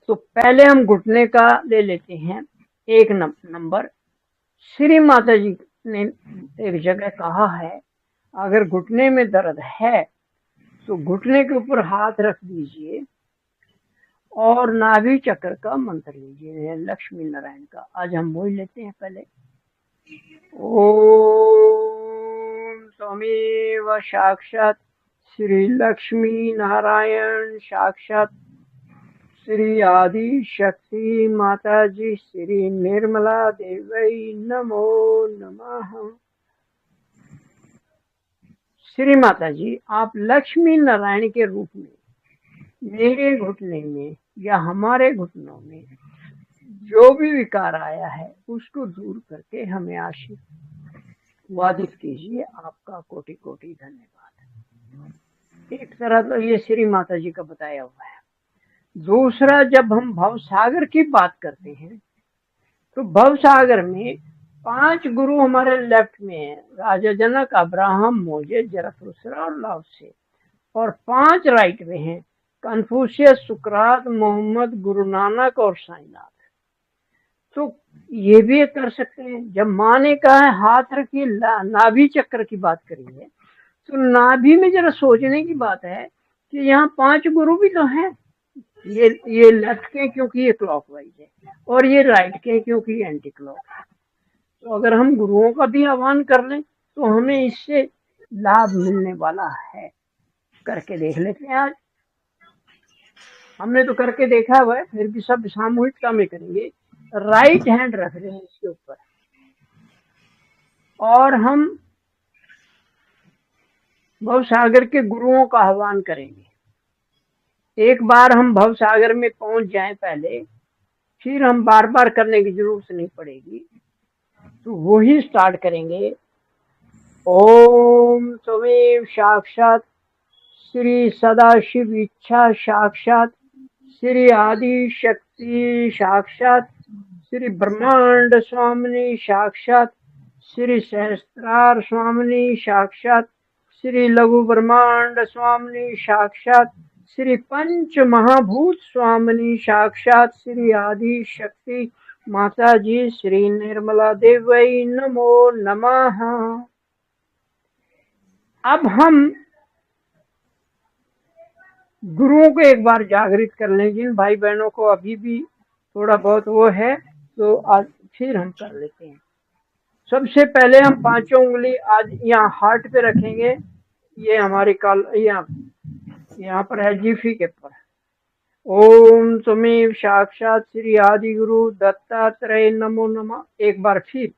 तो पहले हम घुटने का ले लेते हैं। एक नंबर, श्री माता जी ने एक जगह कहा है, अगर घुटने में दर्द है तो घुटने के ऊपर हाथ रख दीजिए और नाभि चक्र का मंत्र लीजिए, लक्ष्मी नारायण का। आज हम वही लेते हैं पहले। ओम त्वमेव साक्षात् श्री लक्ष्मी नारायण साक्षात् श्री आदि शक्ति माता जी श्री निर्मला देवी नमो नमः। श्री माता जी, आप लक्ष्मी नारायण के रूप में मेरे घुटने में या हमारे घुटनों में जो भी विकार आया है उसको दूर करके हमें आशीर्वादित कीजिए। आपका कोटि कोटि धन्यवाद। एक तरह तो ये श्री माता जी का बताया हुआ है। दूसरा, जब हम भव सागर की बात करते हैं तो भव सागर में 5 गुरु हमारे लेफ्ट में है, राजा जनक, अब्राहम, मोजेस, जरथुस्त्र और लाओसे। और 5 राइट में हैं, कन्फ्यूशियस, सुकरात, मोहम्मद, गुरु नानक और साईनाथ। तो ये भी कर सकते हैं। जब माँ ने कहा है हाथ रखिए, नाभि चक्र की बात करी है, तो नाभि में जरा सोचने की बात है कि यहाँ 5 गुरु भी तो हैं। ये लेफ्ट के क्योंकि ये क्लॉकवाइज है, और ये राइट के क्योंकि एंटी क्लॉक है। तो अगर हम गुरुओं का भी आह्वान कर लें तो हमें इससे लाभ मिलने वाला है। करके देख लेते हैं। आज हमने तो करके देखा हुआ है, फिर भी सब सामूहिकता में करेंगे। राइट हैंड रख रहे हैं इसके ऊपर और हम भव सागर के गुरुओं का आह्वान करेंगे। एक बार हम भव सागर में पहुंच जाएं पहले, फिर हम बार बार करने की जरूरत नहीं पड़ेगी। तो वही स्टार्ट करेंगे। ओम त्वमेव साक्षात् श्री सदाशिव इच्छा साक्षात् श्री आदि शक्ति साक्षात् श्री ब्रह्मांड स्वामिनी साक्षात् श्री सहस्त्रार स्वामिनी साक्षात् श्री लघु ब्रह्मांड स्वामिनी साक्षात् श्री पंच महाभूत स्वामिनी साक्षात् श्री आदि शक्ति माता जी श्री निर्मला देवी नमो नमः। अब हम गुरुओं को एक बार जागृत कर लें। जिन भाई बहनों को अभी भी थोड़ा बहुत वो है तो आज फिर हम कर लेते हैं। सबसे पहले हम 5 उंगली आज यहाँ हार्ट पे रखेंगे। ये हमारी यहाँ पर है जीफी के पर। ओम त्वमेव साक्षात् श्री आदि गुरु दत्तात्रेय नमो नमः। एक बार फिर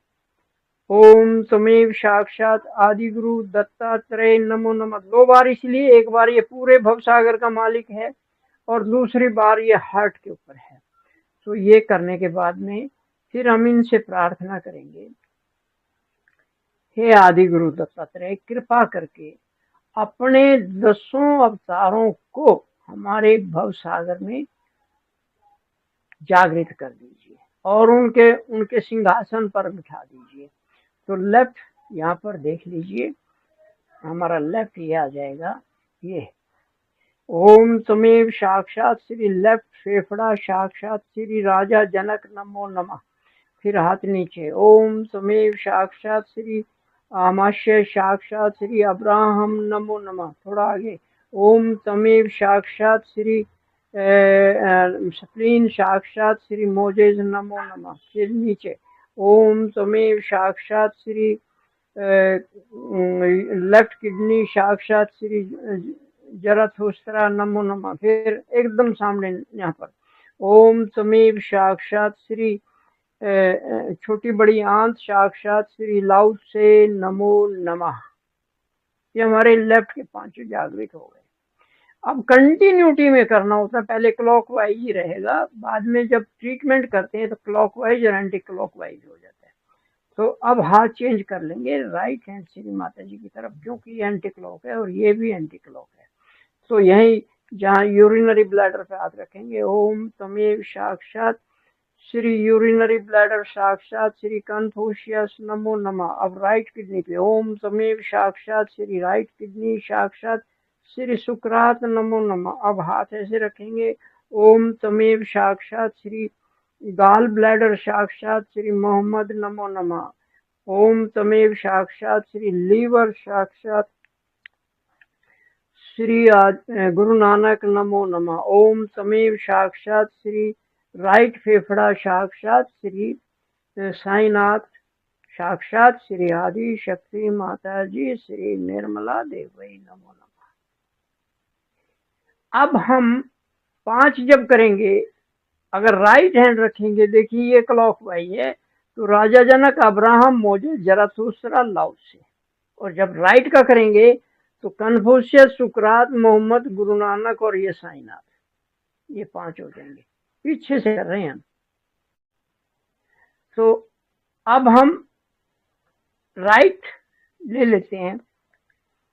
ओम त्वमेव साक्षात् आदि गुरु दत्तात्रेय नमो नमः। 2 बार, इसलिए एक बार ये पूरे भवसागर का मालिक है और दूसरी बार ये हार्ट के ऊपर है। तो ये करने के बाद में फिर हम इनसे प्रार्थना करेंगे, हे आदि गुरु दत्तात्रेय, कृपा करके अपने 10 अवतारों को हमारे भव सागर में जागृत कर दीजिए और उनके सिंहासन पर बिठा दीजिए। तो लेफ्ट यहाँ पर देख लीजिए, हमारा लेफ्ट ये आ जाएगा। ये ओम त्वमेव साक्षात् श्री लेफ्ट फेफड़ा साक्षात् श्री राजा जनक नमो नमः। फिर हाथ नीचे। ओम त्वमेव साक्षात् श्री आमाशय साक्षात् श्री अब्राहम नमो नमः। थोड़ा आगे। ओम त्वमेव साक्षात् श्री स्प्लीन साक्षात् श्री मोजेस नमो नमः। फिर नीचे। ओम त्वमेव साक्षात् श्री लेफ्ट किडनी साक्षात् श्री जरथुस्त्रा नमो नमः। फिर एकदम सामने यहाँ पर ओम त्वमेव साक्षात् श्री छोटी बड़ी आंत साक्षात् श्री लाउड से नमो नमः। ये हमारे लेफ्ट के 5 जागृत हो गए। अब कंटिन्यूटी में करना होता है। पहले क्लॉकवाइज ही रहेगा, बाद में जब ट्रीटमेंट करते हैं तो क्लॉकवाइज और एंटी क्लॉकवाइज हो जाता है। तो अब हाथ चेंज कर लेंगे राइट हैंड श्री माता जी की तरफ, क्योंकि ये एंटी क्लॉक है और ये भी एंटी क्लॉक है। तो यही जहाँ यूरिनरी ब्लैडर पे हाथ रखेंगे। ओम त्वमेव साक्षात् श्री यूरिनरी ब्लैडर साक्षात् श्री कन्फ्यूशियस नमो नमः। अब राइट किडनी पे ओम त्वमेव साक्षात् श्री राइट किडनी साक्षात् श्री सुकरात नमो नमः। अब हाथ ऐसे रखेंगे। ओम तमेव साक्षात श्री गाल ब्लैडर साक्षात श्री मोहम्मद नमो नमः। ओम तमेव साक्षात श्री लीवर साक्षात श्री गुरु नानक नमो नमः। ओम तमेव साक्षात श्री राइट फेफड़ा साक्षात श्री साईनाथ साक्षात श्री आदि शक्ति माता जी श्री निर्मला देवी नमो नमः। अब हम 5 जब करेंगे, अगर राइट हैंड रखेंगे, देखिए ये क्लॉकवाइज है, तो राजा जनक, अब्राहम, मोजेस, जराथुस्त्रा, लाओ से। और जब राइट का करेंगे तो कन्फ्यूशियस, सुकरात, मोहम्मद, गुरु नानक और ये साईनाथ, ये 5 हो जाएंगे। पीछे से कर रहे हैं हम। तो अब हम राइट ले लेते हैं,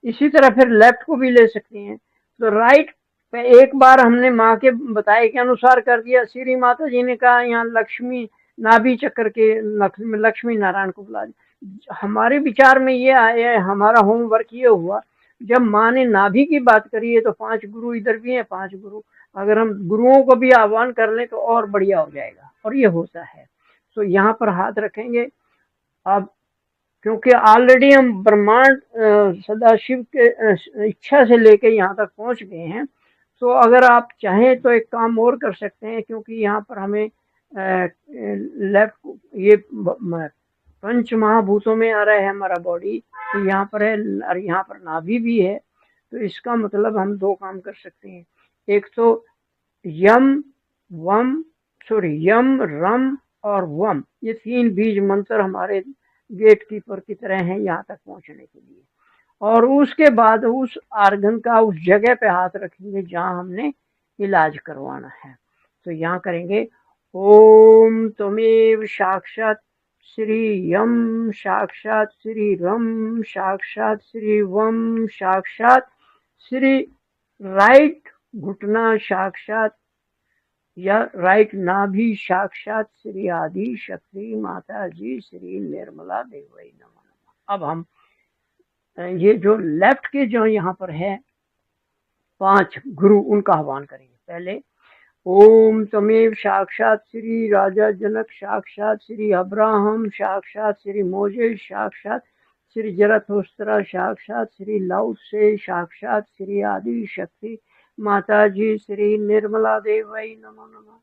इसी तरह फिर लेफ्ट को भी ले सकते हैं। तो राइट पे एक बार हमने माँ के बताए के अनुसार कर दिया। श्री माता जी ने कहा यहाँ लक्ष्मी नाभि चक्र के लक्ष्मी नारायण को बुला दिया। हमारे विचार में ये आया है, हमारा होमवर्क ये हुआ, जब माँ ने नाभि की बात करी है तो 5 गुरु इधर भी हैं, 5 गुरु, अगर हम गुरुओं को भी आह्वान कर लें तो और बढ़िया हो जाएगा, और ये होता है। तो यहाँ पर हाथ रखेंगे। अब क्योंकि ऑलरेडी हम ब्रह्मांड सदाशिव के इच्छा से लेके यहाँ तक पहुँच गए हैं, तो अगर आप चाहें तो एक काम और कर सकते हैं, क्योंकि यहाँ पर हमें लेफ्ट ये पंच महाभूतों में आ रहा है हमारा बॉडी, तो यहाँ पर है और यहाँ पर नाभि भी है। तो इसका मतलब हम 2 काम कर सकते हैं। एक तो यम यम रम और वम, ये 3 बीज मंत्र हमारे गेट कीपर की तरह हैं यहाँ तक पहुँचने के लिए। और उसके बाद उस आर्गन का उस जगह पे हाथ रखेंगे जहाँ हमने इलाज करवाना है। तो यहाँ करेंगे ओम तमेव साक्षात श्री यम साक्षात श्री रम साक्षात श्री वम साक्षात श्री राइट घुटना साक्षात या राइट नाभि साक्षात श्री आदि शक्ति माता जी श्री निर्मला देवी नमः नमः। अब हम ये जो लेफ्ट के जो यहाँ पर है 5 गुरु, उनका आह्वान करेंगे। पहले ओम तमेव साक्षात श्री राजा जनक साक्षात श्री अब्राहम साक्षात श्री मोजेस साक्षात श्री जरथुस्त्रा साक्षात श्री लाओत्से साक्षात श्री आदि शक्ति माता जी श्री निर्मला देवी नमो नमः।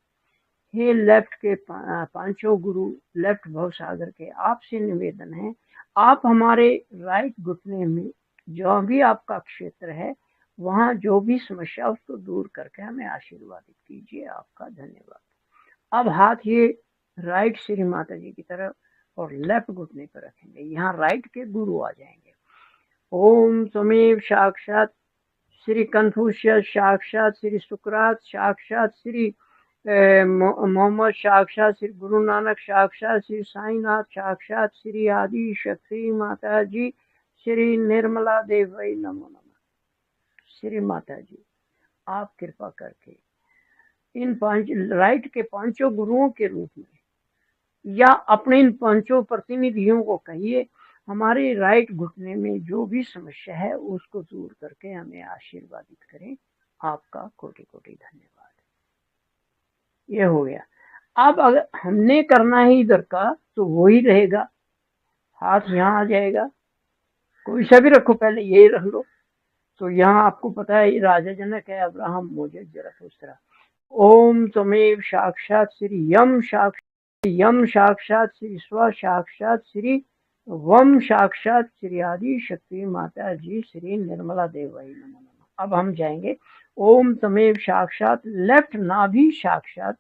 हे लेफ्ट के 5 गुरु, लेफ्ट भव सागर के, आपसे निवेदन है, आप हमारे राइट घुटने में जो भी आपका क्षेत्र है, वहाँ जो भी समस्या उसको दूर करके हमें आशीर्वादित कीजिए। आपका धन्यवाद। अब हाथ ये राइट श्री माता जी की तरफ और लेफ्ट घुटने पर रखेंगे। यहाँ राइट के गुरु आ जाएंगे। ओम तमेव साक्षात श्री कन्फ्यूशियस साक्षात श्री सुकरात साक्षात श्री मोहम्मद साक्षात श्री गुरु नानक साक्षात श्री साईनाथ साक्षात श्री आदि शक्ति माता जी श्री निर्मला देवी नमो नमः। श्री माता जी, आप कृपा करके इन 5 राइट के 5 गुरुओं के रूप में या अपने इन 5 प्रतिनिधियों को कहिए, हमारे राइट घुटने में जो भी समस्या है उसको दूर करके हमें आशीर्वादित करें। आपका कोटि कोटि धन्यवाद। ये हो गया। अब अगर हमने करना है इधर का तो वही रहेगा। हाथ यहाँ आ जाएगा, कोई सा भी रखो, पहले यही रख लो। तो यहाँ आपको पता है राजा जनक है, अब्राहम, मोजेस, जरथुस्त्रा। ओम तमेव साक्षात श्री यम साक्षात श्री स्व साक्षात श्री वम साक्षात श्री आदि शक्ति माता जी श्री निर्मला देवी नमो नमः। अब हम जाएंगे ओम तमेव साक्षात लेफ्ट नाभि साक्षात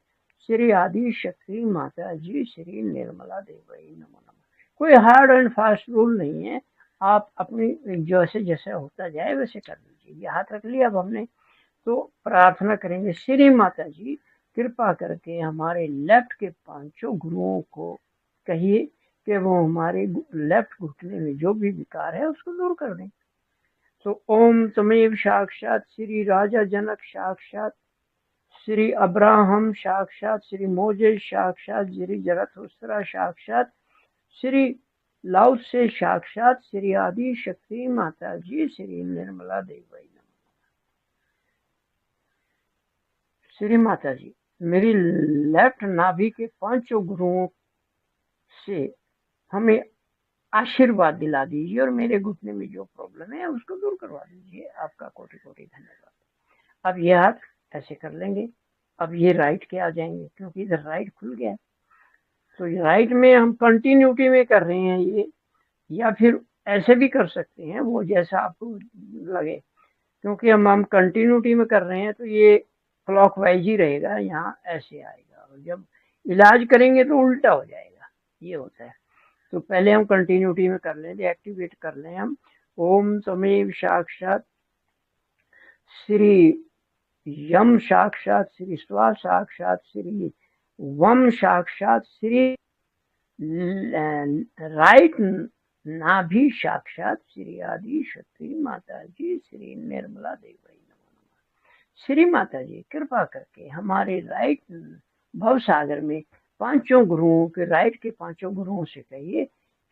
श्री आदि शक्ति माता जी श्री निर्मला देवी नमो नमः। कोई हार्ड एंड फास्ट रूल नहीं है, आप अपनी जैसे जैसे होता जाए वैसे कर लीजिए। ये हाथ रख लिया अब हमने, तो प्रार्थना करेंगे। श्री माता जी कृपा करके हमारे लेफ्ट के 5 गुरुओं को कहिए कि वो हमारे लेफ्ट घुटने में जो भी विकार है उसको दूर कर दें। तो ओम तमेव साक्षात श्री राजा जनक साक्षात श्री अब्राहम साक्षात श्री मोजेस साक्षात श्री जरथुस्त्रा साक्षात श्री लाओत्से साक्षात श्री आदि शक्ति माता जी श्री निर्मला देवी नमः। श्री माता जी, मेरी लेफ्ट नाभि के पांचों गुरुओं से हमें आशीर्वाद दिला दीजिए और मेरे घुटने में जो प्रॉब्लम है उसको दूर करवा दीजिए। आपका कोटि कोटि धन्यवाद। अब ये हाथ ऐसे कर लेंगे। अब ये राइट के आ जाएंगे क्योंकि इधर राइट खुल गया। तो राइट में हम कंटिन्यूटी में कर रहे हैं ये, या फिर ऐसे भी कर सकते हैं, वो जैसा आपको लगे। क्योंकि हम कंटिन्यूटी में कर रहे हैं तो ये क्लॉकवाइज ही रहेगा, यहाँ ऐसे आएगा, और जब इलाज करेंगे तो उल्टा हो जाएगा, ये होता है। तो पहले हम कंटिन्यूटी में कर लें, एक्टिवेट कर लें हम। ओम तमेव साक्षात श्री यम साक्षात श्री स्वा साक्षात श्री वम साक्षात श्री राइट नाभि साक्षात श्री आदि शक्ति माता जी श्री निर्मला देवी नमः। श्री माता जी कृपा करके हमारे राइट भव सागर में पांचों गुरुओं के, राइट के पांचों गुरुओं से कहिए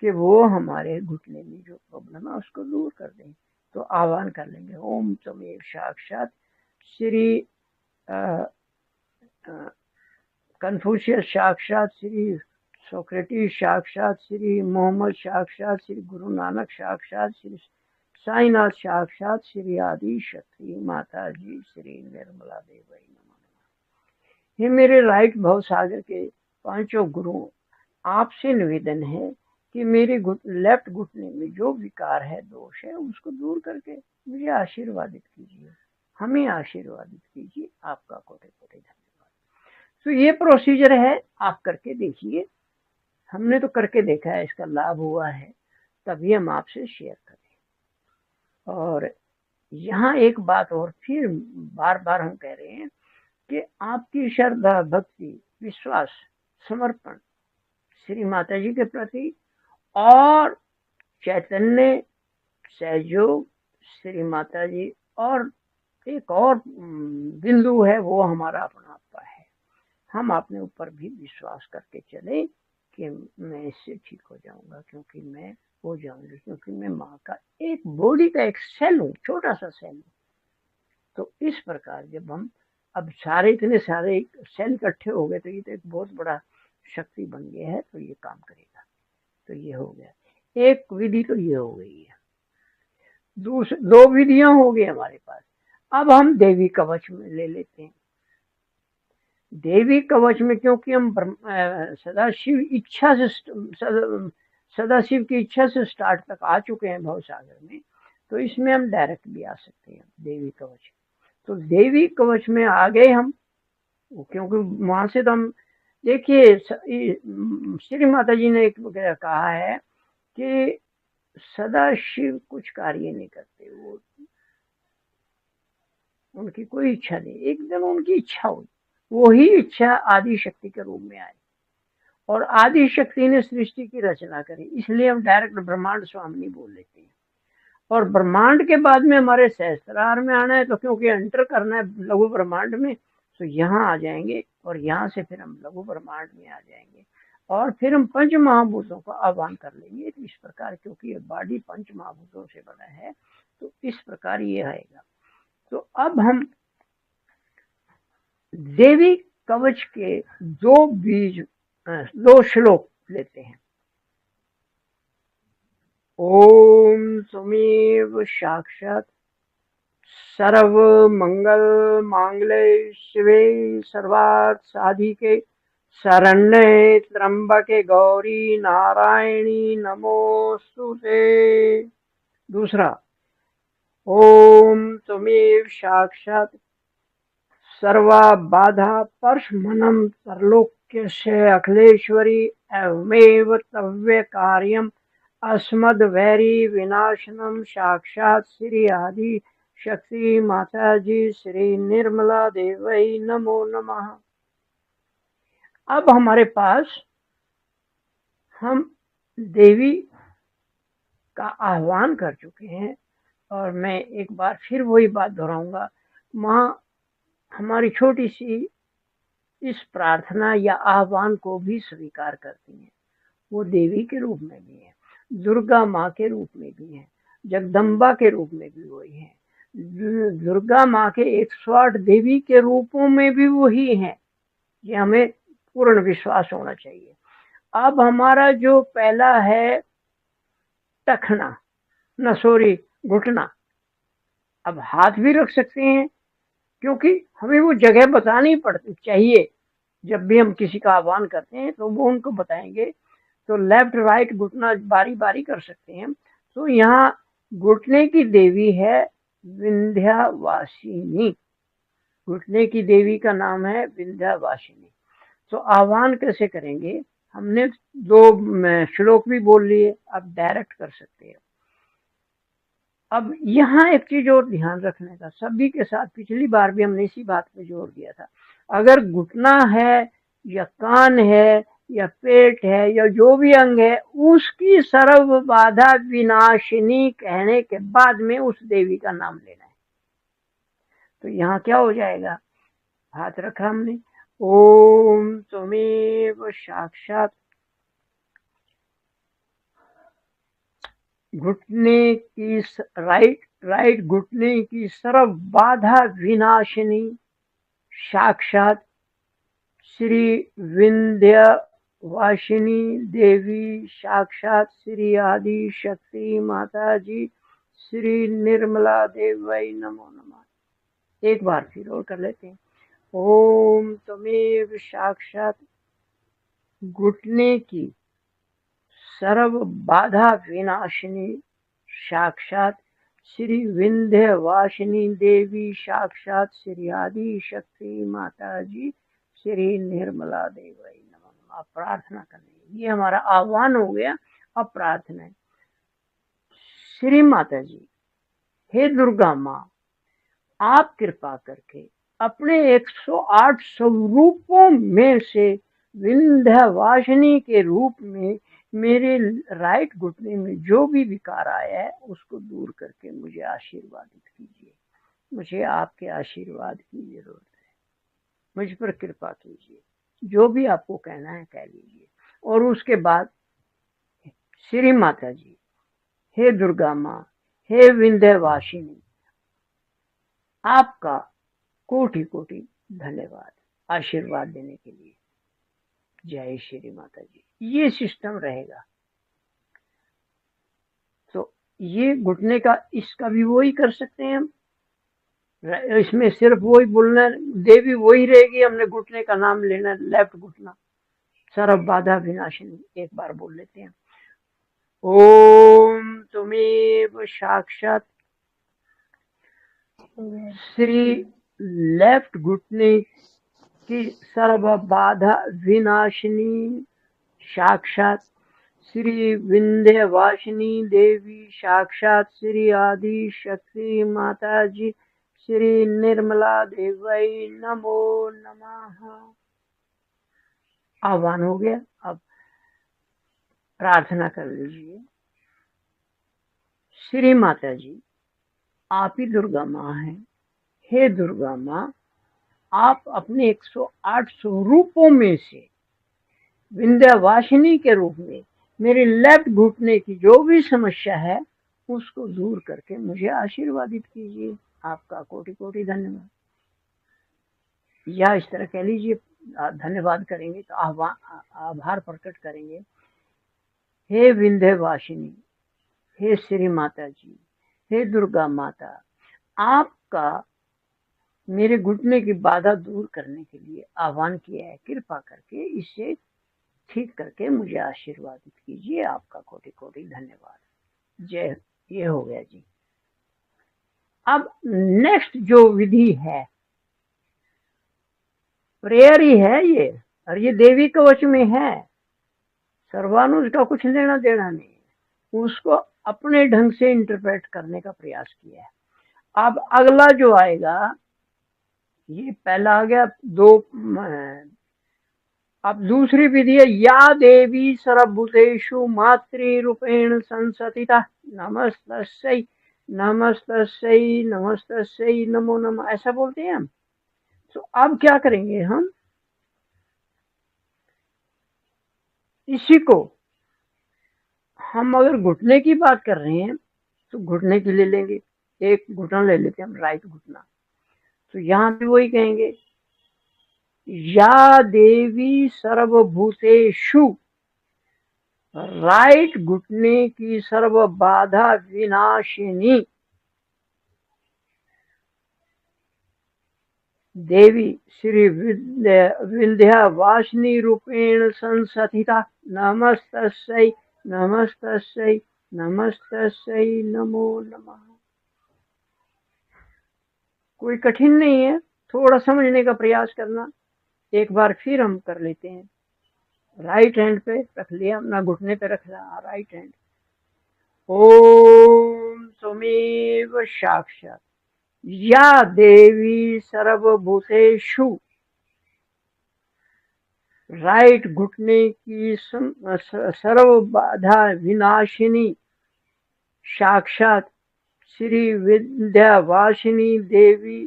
कि वो हमारे घुटने में जो प्रॉब्लम है उसको दूर कर दें। तो आह्वान कर लेंगे। ओम तमेव साक्षात श्री कन्फ्यूशियस साक्षात श्री सोक्रेटिस साक्षात श्री मोहम्मद साक्षात श्री गुरु नानक साक्षात श्री साईनाथ साक्षात श्री आदि शक्ति माता जी श्री निर्मला देवी नमः। ये मेरे राइट भव सागर के पांचों गुरु, आपसे निवेदन है कि मेरे लेफ्ट घुटने में जो विकार है, दोष है, उसको दूर करके मुझे आशीर्वादित कीजिए, हमें आशीर्वादित कीजिए। आपका कोटि कोटि धन्यवाद। तो ये प्रोसीजर है, आप करके देखिए। हमने तो करके देखा है, इसका लाभ हुआ है, तभी हम आपसे शेयर करें। और यहाँ एक बात और फिर बार बार हम कह रहे हैं कि आपकी श्रद्धा, भक्ति, विश्वास, समर्पण श्री माता जी के प्रति और चैतन्य, सहयोग, श्री माता जी, और एक और बिंदु है वो हमारा अपना आपका है। हम अपने ऊपर भी विश्वास करके चले कि मैं इससे ठीक हो जाऊंगा, क्योंकि मैं हो जाऊंगी, क्योंकि मैं माँ का एक बॉडी का एक सेल हूँ, छोटा सा सेल हूँ। तो इस प्रकार जब हम अब सारे इतने सारे सेल इकट्ठे हो गए तो ये तो एक बहुत बड़ा शक्ति बन गया है, तो ये काम करेगा। तो ये हो गया एक विधि, तो ये हो गई है। दो विधियां हो गई हमारे पास। अब हम देवी कवच में ले लेते हैं। देवी कवच में क्योंकि हम सदाशिव इच्छा से, सदाशिव की इच्छा से स्टार्ट तक आ चुके हैं भव सागर में, तो इसमें हम डायरेक्ट भी आ सकते हैं देवी कवच। तो देवी कवच में आ गए हम, क्योंकि वहां से तो हम देखिए, श्री माता जी ने एक कहा है कि सदाशिव कुछ कार्य नहीं करते, वो उनकी कोई इच्छा नहीं, एकदम उनकी इच्छा हुई, वो ही इच्छा आदि शक्ति के रूप में आई, और आदि शक्ति ने सृष्टि की रचना करी। इसलिए हम डायरेक्ट ब्रह्मांड स्वामी बोल लेते हैं। और ब्रह्मांड के बाद में हमारे सहस्त्रार में आना है, तो क्योंकि एंटर करना है लघु ब्रह्मांड में, तो यहाँ आ जाएंगे, और यहाँ से फिर हम लघु ब्रह्मांड में आ जाएंगे, और फिर हम पंच महाभूतों का आह्वान कर लेंगे। तो इस प्रकार, क्योंकि ये बॉडी पंच महाभूतों से बना है, तो इस प्रकार ये आएगा। तो अब हम देवी कवच के दो श्लोक लेते हैं। ओम त्वमेव साक्षात् सर्व मंगल मांगल्ये शिवे सर्वार्थ साधिके शरण्ये त्र्यंबके गौरी नारायणी नमोस्तुते। दूसरा, ओम त्वमेव साक्षात् सर्वा बाधा परशमनम त्रैलोक्यस्य अखिलेश्वरी एवमेव तव्य कार्यम अस्मद वैरी विनाशनम साक्षात श्री आदि शक्ति माता जी श्री निर्मला देवी नमो नमः। अब हमारे पास हम देवी का आह्वान कर चुके हैं, और मैं एक बार फिर वही बात दोहराऊंगा, माँ हमारी छोटी सी इस प्रार्थना या आह्वान को भी स्वीकार करती हैं। वो देवी के रूप में भी है, दुर्गा माँ के रूप में भी है, जगदम्बा के रूप में भी वही है। दुर्गा माँ के 108 देवी के रूपों में भी वही है, ये हमें पूर्ण विश्वास होना चाहिए। अब हमारा जो पहला है टखना, न सॉरी, घुटना। अब हाथ भी रख सकते हैं, क्योंकि हमें वो जगह बतानी पड़ती चाहिए। जब भी हम किसी का आह्वान करते हैं तो वो उनको बताएंगे। तो लेफ्ट राइट घुटना बारी बारी कर सकते हैं। तो यहाँ घुटने की देवी है विंध्यवासिनी। घुटने की देवी का नाम है विंध्यवासिनी। तो आह्वान कैसे करेंगे? हमने 2 श्लोक भी बोल लिए, अब डायरेक्ट कर सकते हैं। अब यहाँ एक चीज और ध्यान रखने का, सभी के साथ पिछली बार भी हमने इसी बात पे जोर दिया था। अगर घुटना है या कान है या पेट है या जो भी अंग है, उसकी सर्व बाधा विनाशिनी कहने के बाद में उस देवी का नाम लेना है। तो यहाँ क्या हो जाएगा? हाथ रखा हमने, ओम त्वमेव साक्षात, घुटने की राइट घुटने की सर्व बाधा विनाशिनी साक्षात श्री विंध्यवासिनी देवी, साक्षात श्री आदि शक्ति माता जी, श्री निर्मला देवी नमो नमः। एक बार फिर और कर लेते हैं। ओम त्वमेव साक्षात, घुटने की सर्व बाधा विनाशिनी साक्षात श्री विंध्यवासिनी देवी, साक्षात श्री आदि शक्ति माता जी, श्री निर्मला देवी नमः। आप प्रार्थना करनी, ये हमारा आह्वान हो गया। अब प्रार्थना है, श्री माता जी, हे दुर्गा माँ, आप कृपा करके अपने 108 स्वरूपों में से विंध्यवासिनी के रूप में मेरे राइट घुटने में जो भी विकार आया है उसको दूर करके मुझे आशीर्वादित कीजिए। मुझे आपके आशीर्वाद की जरूरत है, मुझ पर कृपा कीजिए। जो भी आपको कहना है कह लीजिए। और उसके बाद, श्री माता जी, हे दुर्गा माँ, हे विंध्यवासिनी, आपका कोटि कोटि धन्यवाद आशीर्वाद देने के लिए। जय श्री माता जी। ये सिस्टम रहेगा। तो ये घुटने का, इसका भी वही कर सकते हैं हम। इसमें सिर्फ वही बोलना, देवी वही रहेगी, हमने घुटने का नाम लेना, लेफ्ट घुटना, सर्व बाधा विनाशिनी। एक बार बोल लेते हैं, ओम त्वमेव साक्षात श्री लेफ्ट घुटने की सर्व बाधा विनाशिनी साक्षात श्री विंध्यवासिनी देवी, साक्षात श्री आदि शक्ति माता जी, श्री निर्मला देवी नमो नमः। आह्वान हो गया। अब प्रार्थना कर लीजिए। श्री माता जी, आप ही दुर्गा माँ हैं। हे दुर्गा माँ, आप अपने 108 स्वरूपों में से विंध्यवासिनी के रूप में मेरे लेफ्ट घुटने की जो भी समस्या है उसको दूर करके मुझे आशीर्वादित कीजिए। आपका कोटि कोटि धन्यवाद। या इस तरह कह लीजिए, धन्यवाद करेंगे तो आभार प्रकट करेंगे। हे विंध्यवासिनी, हे श्री माता जी, हे दुर्गा माता, आपका मेरे घुटने की बाधा दूर करने के लिए आह्वान किया है। कृपा करके इसे ठीक करके मुझे आशीर्वादित कीजिए। आपका कोटि कोटि धन्यवाद। जय। ये हो गया जी। अब नेक्स्ट जो विधि है, प्रेयर ही है ये, और ये देवी कवच में है। सर्वानुज का कुछ लेना देना नहीं है, उसको अपने ढंग से इंटरप्रेट करने का प्रयास किया है। अब अगला जो आएगा, ये पहला आ गया दो। अब दूसरी विधि है, या देवी सर्वभूतेषु मातृरूपेण संसतिता नमस्तस्यै नमस्तस्यै नमस्तस्यै नमो नमः, ऐसा बोलते हैं हम। तो अब क्या करेंगे हम, इसी को हम अगर घुटने की बात कर रहे हैं तो घुटने की ले लेंगे। एक घुटना ले लेते हैं हम, राइट घुटना। तो यहाँ भी वही कहेंगे, या देवी सर्वभूतेषु, राइट घुटने की सर्व बाधा विनाशिनी देवी श्री विंध्यावासिनी रूपेण संस्थिता, नमस्तस्यै नमस्तस्यै नमस्तस्यै नमो नमः। कोई कठिन नहीं है, थोड़ा समझने का प्रयास करना। एक बार फिर हम कर लेते हैं। राइट हैंड पे रख लिया, अपना घुटने पे रख लिया राइट हैंड। ओम त्वमेव साक्षात् या देवी सर्वभूतेषु, राइट घुटने की सर्व बाधा विनाशिनी साक्षात श्री विंध्यावासिनी देवी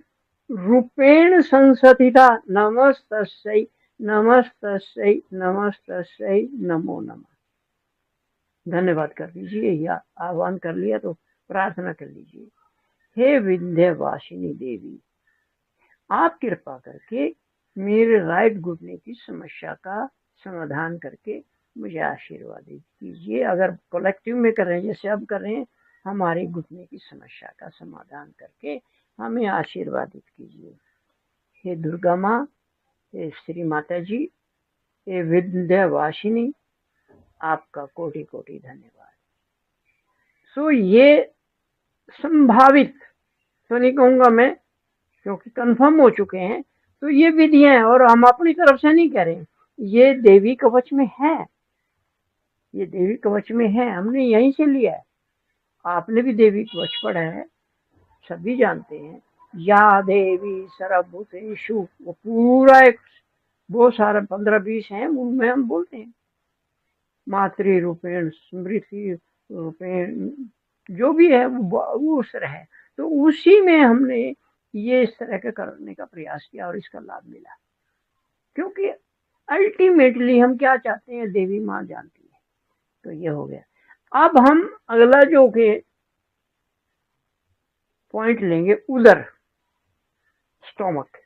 रूपेण संस्थिता, नमस्तस्यै नमस्तस्यै नमस्तस्यै नमो नमः। धन्यवाद कर लीजिए, या आह्वान कर लिया तो प्रार्थना कर लीजिए। हे विंध्यवासिनी देवी, आप कृपा करके मेरे राइट घुटने की समस्या का समाधान करके मुझे आशीर्वाद कीजिए। अगर कलेक्टिव में कर रहे हैं, जैसे अब कर रहे हैं, हमारे घुटने की समस्या का समाधान करके हमें आशीर्वादित कीजिए। हे दुर्गा माँ, हे श्री माता जी, हे विंध्यवासिनी, आपका कोटि कोटि धन्यवाद। सो ये संभावित तो नहीं कहूंगा मैं, क्योंकि कंफर्म हो चुके हैं। तो ये विधियां हैं, और हम अपनी तरफ से नहीं कह रहे, ये देवी कवच में है, ये देवी कवच में है, हमने यहीं से लिया है। आपने भी देवी कवच पढ़ा है, सभी जानते हैं। या देवी सर्वभूतेषु, वो पूरा एक बहुत सारा 15-20 हैं, उनमें हम बोलते हैं मातृ रूपेण, स्मृति रूपेण, जो भी है वो उस तरह है। तो उसी में हमने ये इस तरह का करने का प्रयास किया और इसका लाभ मिला। क्योंकि अल्टीमेटली हम क्या चाहते हैं, देवी माँ जानती है। तो ये हो गया। अब हम अगला जो के पॉइंट लेंगे, उदर, स्टोमक।